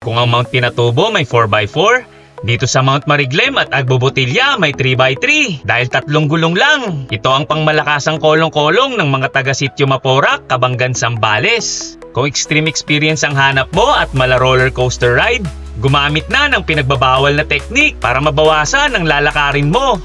Kung ang Mount Pinatubo may 4x4, dito sa Mount Mariglem at Agbobotilya may 3x3 dahil 3 gulong lang. Ito ang pangmalakasang kolong-kolong ng mga taga-Sitio Maporac, Kabanggan, Zambales. Kung extreme experience ang hanap mo at mala roller coaster ride, gumamit na ng pinagbabawal na technique para mabawasan ang lalakarin mo.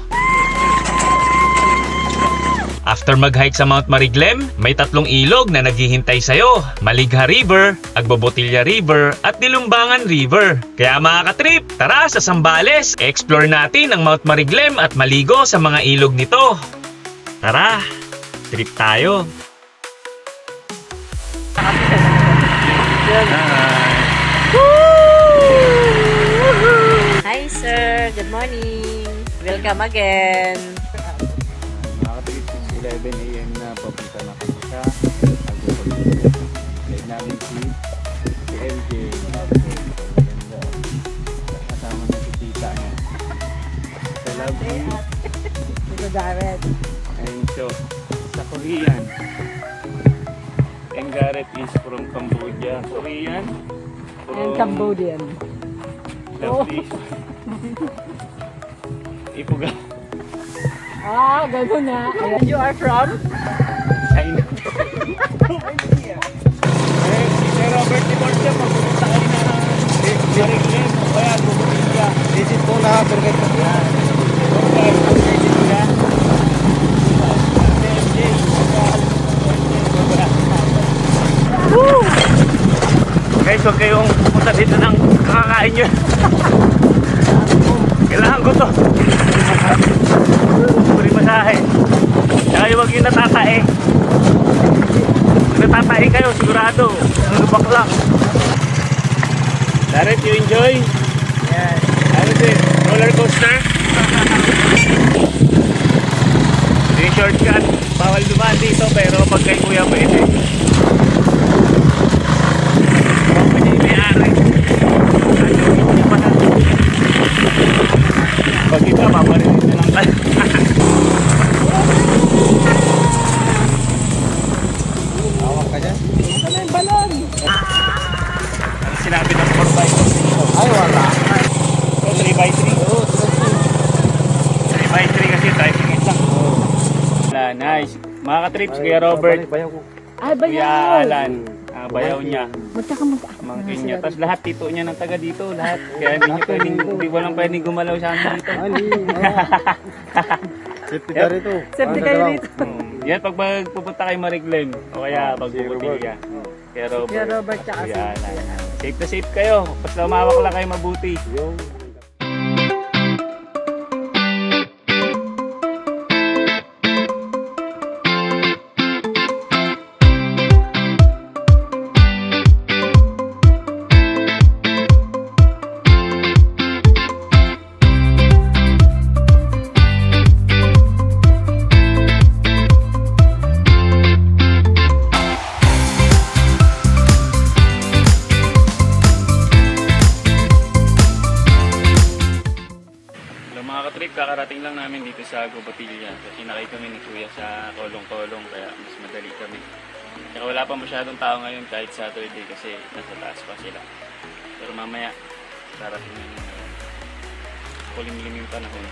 After mag-hike sa Mount Mariglem, may 3 ilog na naghihintay sa'yo. Maligha River, Agbobotilya River, at Nilumbangan River. Kaya mga katrip, tara sa Zambales, explore natin ang Mount Mariglem at maligo sa mga ilog nito. Tara, trip tayo. Hi sir, good morning. Welcome again. 11 AM na papunta na kami sa Agbobotilya. Kaya namin si LJ. Kasama na si tita niya. Sa Labi. Ito Jared. Ayun siya. Sa Korean. And Gareth is from Cambodia. Korean. And Cambodian. Lovely. Ipuga. Ah, gano'n na. And you are from? China. Si Sir Robert Dimorcia, magpupunta kayo na Mariglem o kaya Agbobotilya. Visit po na Burger po yan. Guys, huwag kayong pumunta dito ng kakakain nyo. Kailangan ko to. Puri masahe. Kaya huwag yung natatae. Kung natatae kayo, sigurado. Nalubak lang. Darren, you enjoy? Yes. Ano din? Roller coaster? Yung shortcut. Bawal dumaan dito pero pag kay kuya pwede. Pwede yung may-ari. Pag ito, maparinig na lang tayo. Awak ka dyan? Ano yung balon? Ano sinabi ng 4x4 dito? Ay, wala. So, 3x3? Oo, 3x3 kasi tayo singit lang. Wala, nice. Mga katrips, Kuya Robert. Ay, bayaw. Kuya Alan. Bayaw niya. Magkakamagka. Mangkin niya. Tapos lahat tito niya ng taga dito. Lahat. Kaya hindi niyo pwedeng, hindi walang pwedeng gumalaw sa amin dito. Safety ka rito. Safety kayo dito. Yan pag pupunta kay Mariglem o kaya Agbobotilya. Kaya Robert. Tsaka si Yan. Safe na safe kayo. Basta umawak lang kayo mabuti. Kakarating lang namin dito sa Agbobotilya kasi nakay kami ni Kuya sa kolong-kolong kaya mas madali kami. Kaya wala pa masyadong tao ngayon kahit Saturday kasi nasa taas pa sila. Pero mamaya darating na yung kulimlim yung panahon.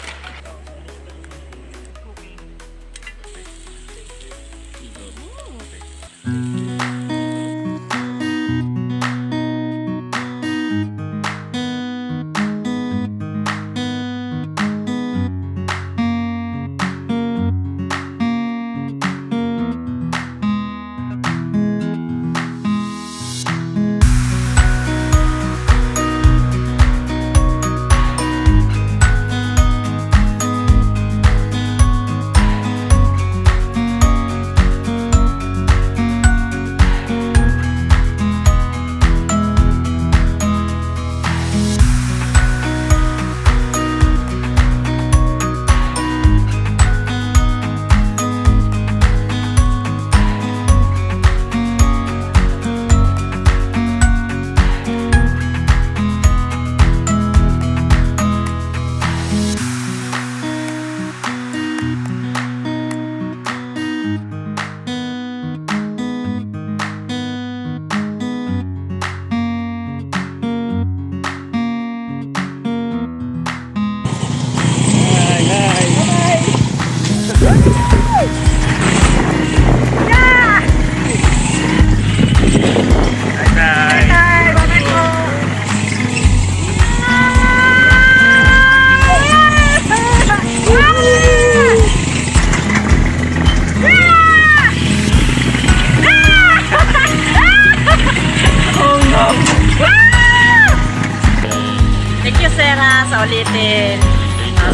sa ulitin.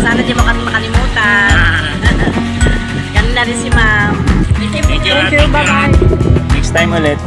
Sana di mo kami makalimutan. Ganun na rin si ma'am. Thank you. Thank you, bye-bye. Next time ulit.